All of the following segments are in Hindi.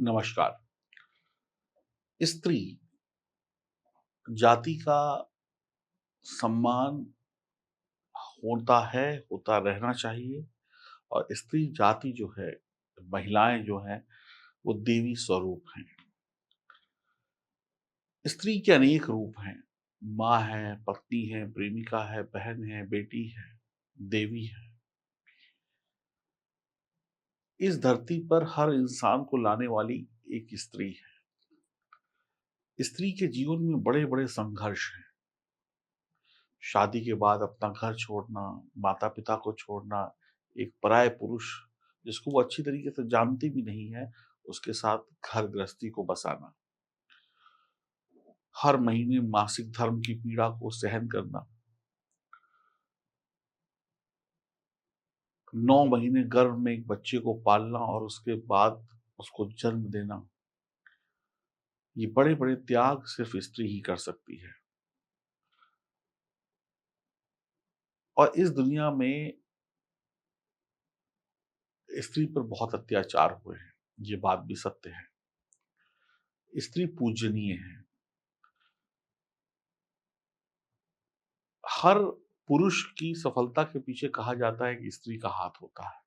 नमस्कार। स्त्री जाति का सम्मान होता रहना चाहिए और स्त्री जाति जो है, महिलाएँ जो हैं, वो देवी स्वरूप हैं। स्त्री के अनेक रूप हैं, माँ है, पत्नी है, प्रेमिका है, बहन है, बेटी है, देवी है। इस धरती पर हर इंसान को लाने वाली एक स्त्री है। स्त्री के जीवन में बड़े-बड़े संघर्ष हैं। शादी के बाद अपना घर छोड़ना, माता-पिता को छोड़ना, एक पराये पुरुष जिसको वो अच्छी तरीके से जानती भी नहीं है, उसके साथ घर गृहस्थी को बसाना। हर महीने मासिक धर्म की पीड़ा को सहन करना। 9 महीने गर्भ में एक बच्चे को पालना और उसके बाद उसको जन्म देना। ये बड़े-बड़े त्याग सिर्फ़ स्त्री ही कर सकती है। और इस दुनिया में स्त्री पर बहुत अत्याचार हुए हैं, ये बात भी सत्य है। स्त्री पूजनीय है। हर पुरुष की सफलता के पीछे कहा जाता है कि स्त्री का हाथ होता है।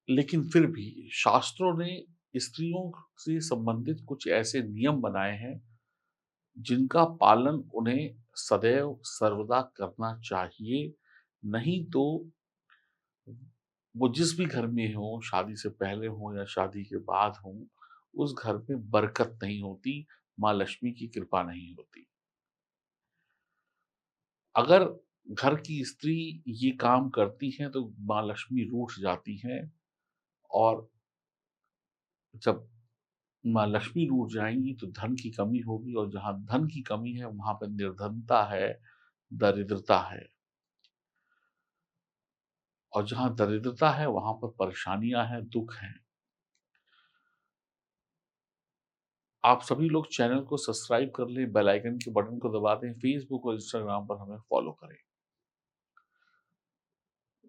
लेकिन फिर भी शास्त्रों ने स्त्रियों से संबंधित कुछ ऐसे नियम बनाए हैं, जिनका पालन उन्हें सदैव सर्वदा करना चाहिए। नहीं तो वो जिस भी घर में हो, शादी से पहले हो या शादी के बाद हो, उस घर में बरकत नहीं होती, माँ लक्ष्मी की कृपा नहीं होती। अगर घर की स्त्री ये काम करती हैं, तो माँ लक्ष्मी रूठ जाती हैं और जब माँ लक्ष्मी रूठ जाएँगी, तो धन की कमी होगी और जहाँ धन की कमी है, वहाँ पे निर्धनता है, दरिद्रता है और जहाँ दरिद्रता है, वहाँ पर परेशानियाँ हैं, दुःख हैं। आप सभी लोग चैनल को सब्सक्राइब कर लें, बेल आइकन के बटन को दबा दें, फेसबुक और इंस्टाग्राम पर हमें फॉलो करें।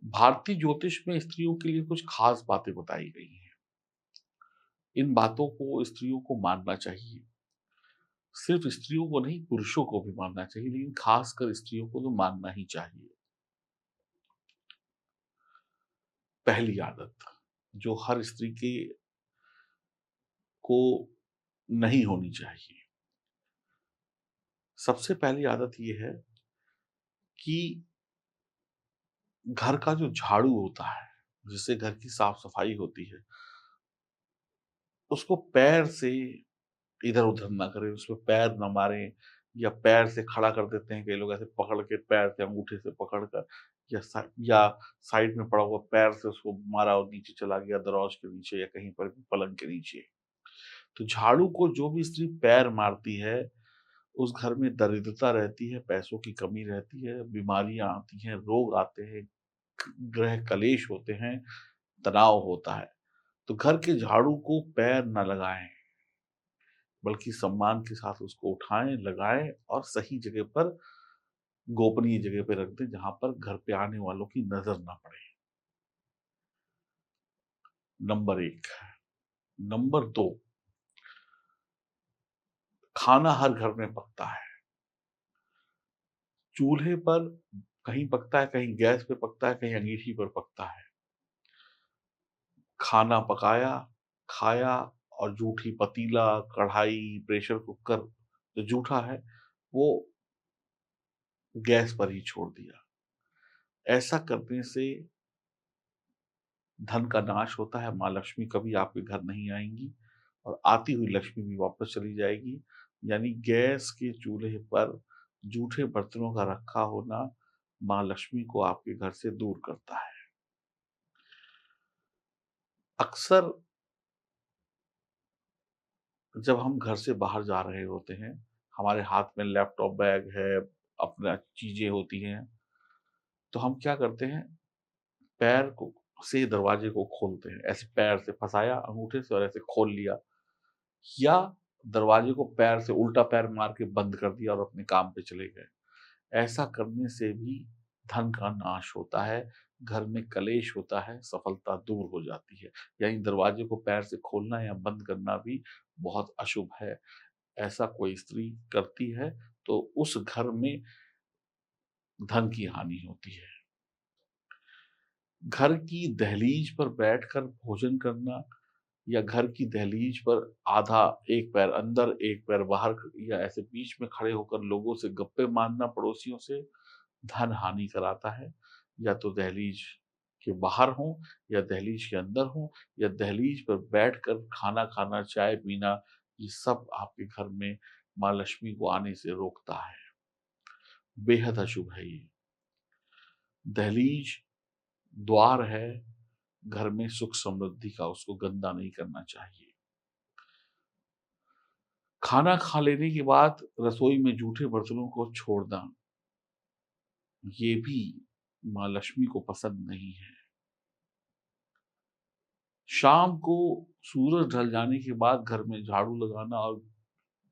भारतीय ज्योतिष में स्त्रियों के लिए कुछ खास बातें बताई गई हैं। इन बातों को स्त्रियों को मानना चाहिए। सिर्फ स्त्रियों को नहीं, पुरुषों को भी मानना चाहिए, लेकिन खासकर स्त्रियों को तो मानना ही चाहिए। पहली आदत, जो हर स्त्री के को नहीं होनी चाहिए। सबसे पहली आदत ये है कि घर का जो झाड़ू होता है, जिससे घर की साफ-सफाई होती है, उसको पैर से इधर-उधर ना करें, उसमें पैर ना मारें या पैर से खड़ा कर देते हैं कई लोग ऐसे पकड़ के पैर से अंगूठे से पकड़ कर या साइड में पड़ा हुआ पैर से उसको मारा और नीचे चला गया दराज के नीचे या कहीं पर भी पलंग के नीचे। तो झाड़ू को जो भी स्त्री पैर मारती है, उस घर में दरिद्रता रहती है, पैसों की कमी रहती है, बीमारियाँ आती हैं, रोग आते हैं, गृह कलेश होते हैं, तनाव होता है। तो घर के झाड़ू को पैर ना लगाएँ। बल्कि सम्मान के साथ उसको उठाएँ, लगाएँ और सही जगह पर, गोपनीय जगह पे रख दें, जहाँ पर घर पे आने वालों की नज़र ना पड़े। नंबर 1। नंबर 2, खाना हर घर में पकता है। चूल्हे पर कहीं पकता है, कहीं गैस पे पकता है, कहीं अंगीठी पर पकता है। खाना पकाया, खाया और जूठी पतीला, कढ़ाई, प्रेशर कुकर जो जूठा है, वो गैस पर ही छोड़ दिया। ऐसा करने से धन का नाश होता है, माँ लक्ष्मी कभी आपके घर नहीं आएँगी और आती हुई लक्ष्मी भी वापस चली जाएगी। यानी गैस के चूल्हे पर जूठे बर्तनों का रखा होना माँ लक्ष्मी को आपके घर से दूर करता है। अक्सर जब हम घर से बाहर जा रहे होते हैं, हमारे हाथ में लैपटॉप, बैग है, अपना चीज़ें होती हैं, तो हम क्या करते हैं, पैर को से दरवाजे को खोलते हैं। ऐसे पैर से फँसाया अंगूठे से और ऐसे खोल लिया। या दरवाजे को पैर से उल्टा पैर मार के बंद कर दिया और अपने काम पे चले गए। ऐसा करने से भी धन का नाश होता है, घर में कलेश होता है, सफलता दूर हो जाती है। यानी दरवाजे को पैर से खोलना या बंद करना भी बहुत अशुभ है। ऐसा कोई स्त्री करती है तो उस घर में धन की हानि होती है। घर की दहलीज पर बैठकर भोजन करना या घर की दहलीज पर आधा एक पैर अंदर, एक पैर बाहर या ऐसे बीच में खड़े होकर लोगों से गप्पे मारना पड़ोसियों से धन हानि कराता है। या तो दहलीज के बाहर हों या दहलीज के अंदर हों या दहलीज पर बैठकर खाना खाना, चाय पीना, ये सब आपके घर में माँ लक्ष्मी को आने से रोकता है। बेहद अशुभ है ये। दहलीज द्वार है घर में सुख समृद्धि का, उसको गंदा नहीं करना चाहिए। खाना खा लेने के बाद रसोई में जूठे बर्तनों को छोड़ना, ये भी माँ लक्ष्मी को पसंद नहीं है। शाम को सूरज ढल जाने के बाद घर में झाड़ू लगाना और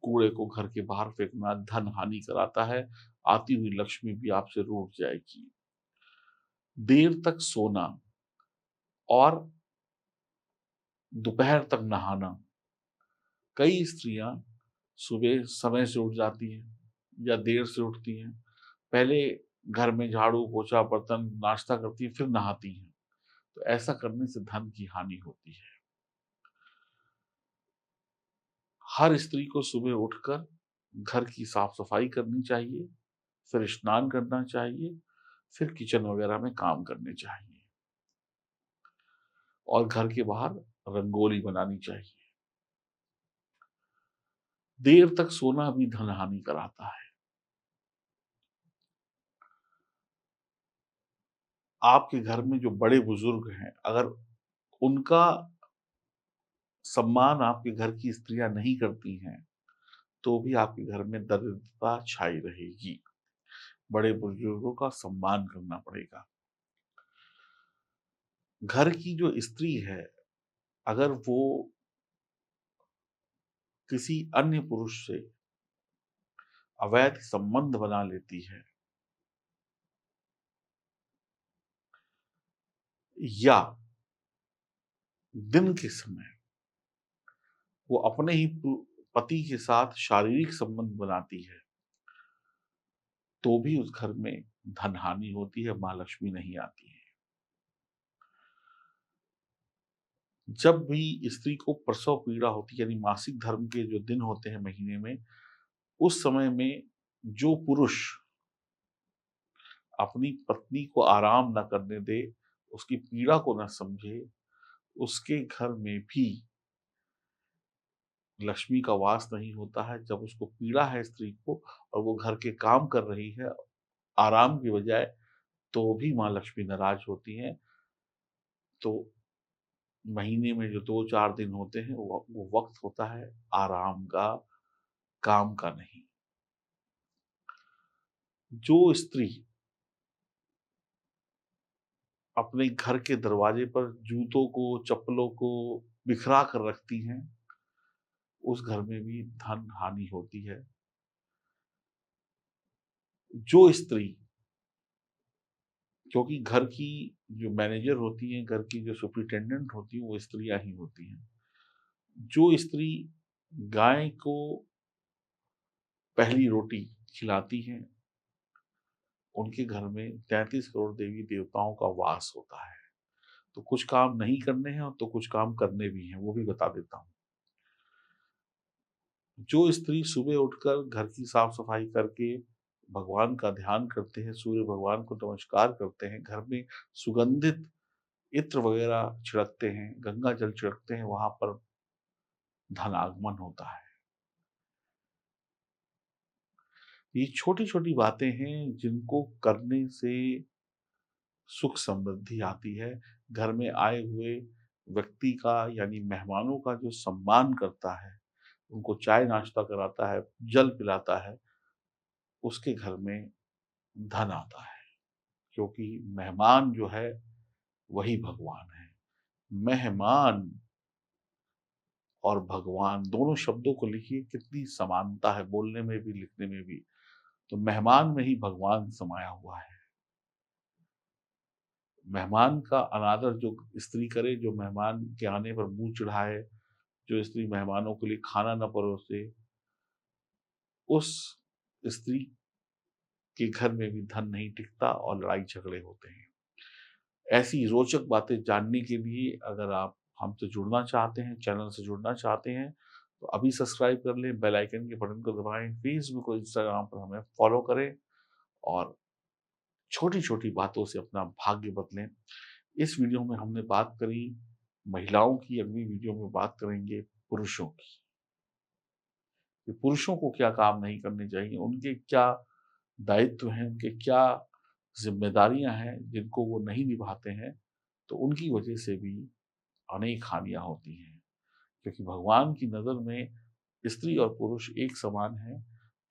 कूड़े को घर के बाहर फेंकना धन हानि कराता है। आती हुई लक्ष्मी भी आपसे रूठ जाएगी। देर तक सोना और दोपहर तक नहाना, कई स्त्रियां सुबह समय से उठ जाती हैं या देर से उठती हैं। पहले घर में झाड़ू, पोछा, बर्तन, नाश्ता करती हैं, फिर नहाती हैं। तो ऐसा करने से धन की हानि होती है। हर स्त्री को सुबह उठकर घर की साफ-सफाई करनी चाहिए, फिर स्नान करना चाहिए, फिर किचन वगैरह में काम करने चाहिए और घर के बाहर रंगोली बनानी चाहिए। देर तक सोना भी धन हानि कराता है। आपके घर में जो बड़े-बुजुर्ग हैं, अगर उनका सम्मान आपके घर की स्त्रियाँ नहीं करती हैं, तो भी आपके घर में दरिद्रता छाई रहेगी। बड़े-बुजुर्गों का सम्मान करना पड़ेगा। घर की जो स्त्री है, अगर वो किसी अन्य पुरुष से अवैध संबंध बना लेती है या दिन के समय वो अपने ही पति के साथ शारीरिक संबंध बनाती है, तो भी उस घर में धन हानि होती है, माँ लक्ष्मी नहीं आती है। जब भी स्त्री को प्रसव पीड़ा होती है, यानी मासिक धर्म के जो दिन होते हैं महीने में, उस समय में जो पुरुष अपनी पत्नी को आराम ना करने दे, उसकी पीड़ा को ना समझे, उसके घर में भी लक्ष्मी का वास नहीं होता है। जब उसको पीड़ा है स्त्री को और वो घर के काम कर रही है आराम की बजाय, तो भी माँ लक्ष्मी नाराज होती हैं। तो महीने में जो 2-4 दिन होते हैं वो वक़्त होता है आराम का, काम का नहीं। जो स्त्री अपने घर के दरवाजे पर जूतों को, चप्पलों को बिखरा कर रखती हैं, उस घर में भी धन हानि होती है। जो स्त्री, क्योंकि घर की जो मैनेजर होती हैं, घर की जो सुपरिटेंडेंट होती हैं, वो स्त्रियाँ ही होती हैं। जो स्त्री गाय को पहली रोटी खिलाती हैं, उनके घर में 33 करोड़ देवी-देवताओं का वास होता है। तो कुछ काम नहीं करने हैं और तो कुछ काम करने भी हैं, वो भी बता देता हूँ। जो स्त्री सुबह उठकर घर की साफ-सफाई करके भगवान का ध्यान करते हैं, सूर्य भगवान को नमस्कार करते हैं, घर में सुगंधित इत्र वगैरह छिड़कते हैं, गंगा जल छिड़कते हैं, वहाँ पर धन आगमन होता है। ये छोटी-छोटी बातें हैं जिनको करने से सुख समृद्धि आती है। घर में आए हुए व्यक्ति का यानी मेहमानों का जो सम्मान करता है, उनको चाय नाश्ता कराता है, जल पिलाता है, उसके घर में धन आता है। क्योंकि मेहमान जो है वही भगवान है। मेहमान और भगवान दोनों शब्दों को लिखिए, कितनी समानता है बोलने में भी, लिखने में भी। तो मेहमान में ही भगवान समाया हुआ है। मेहमान का अनादर जो स्त्री करे, जो मेहमान के आने पर मुँह चिढ़ाए, जो स्त्री मेहमानों के लिए खाना न परोसे, उस स्त्री के घर में भी धन नहीं टिकता और लड़ाई झगड़े होते हैं। ऐसी रोचक बातें जानने के लिए अगर आप हमसे जुड़ना चाहते हैं, चैनल से जुड़ना चाहते हैं, तो अभी सब्सक्राइब कर लें, बेल आइकन के बटन को दबाएँ, फेसबुक और इंस्टाग्राम पर हमें फॉलो करें और छोटी-छोटी बातों से अपना भाग्य बदलें। इस वीडियो में हमने बात करी महिलाओं की, अगली वीडियो में बात करेंगे पुरुषों की। कि पुरुषों को क्या काम नहीं करने चाहिए, उनके क्या दायित्व हैं, उनके क्या ज़िम्मेदारियाँ हैं जिनको वो नहीं निभाते हैं, तो उनकी वजह से भी अनेक हानियाँ होती हैं। क्योंकि भगवान की नज़र में स्त्री और पुरुष एक समान हैं,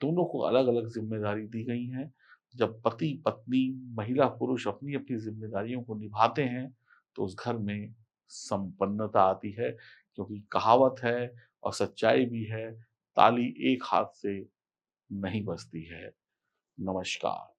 दोनों को अलग-अलग ज़िम्मेदारी दी गई हैं। जब पति-पत्नी, महिला-पुरुष अपनी-अपनी ज़िम्मेदारियों को निभाते हैं, तो उस घर में संपन्नता आती है क्योंकि कहावत है और सच्चाई भी है, ताली एक हाथ से नहीं बजती है। नमस्कार।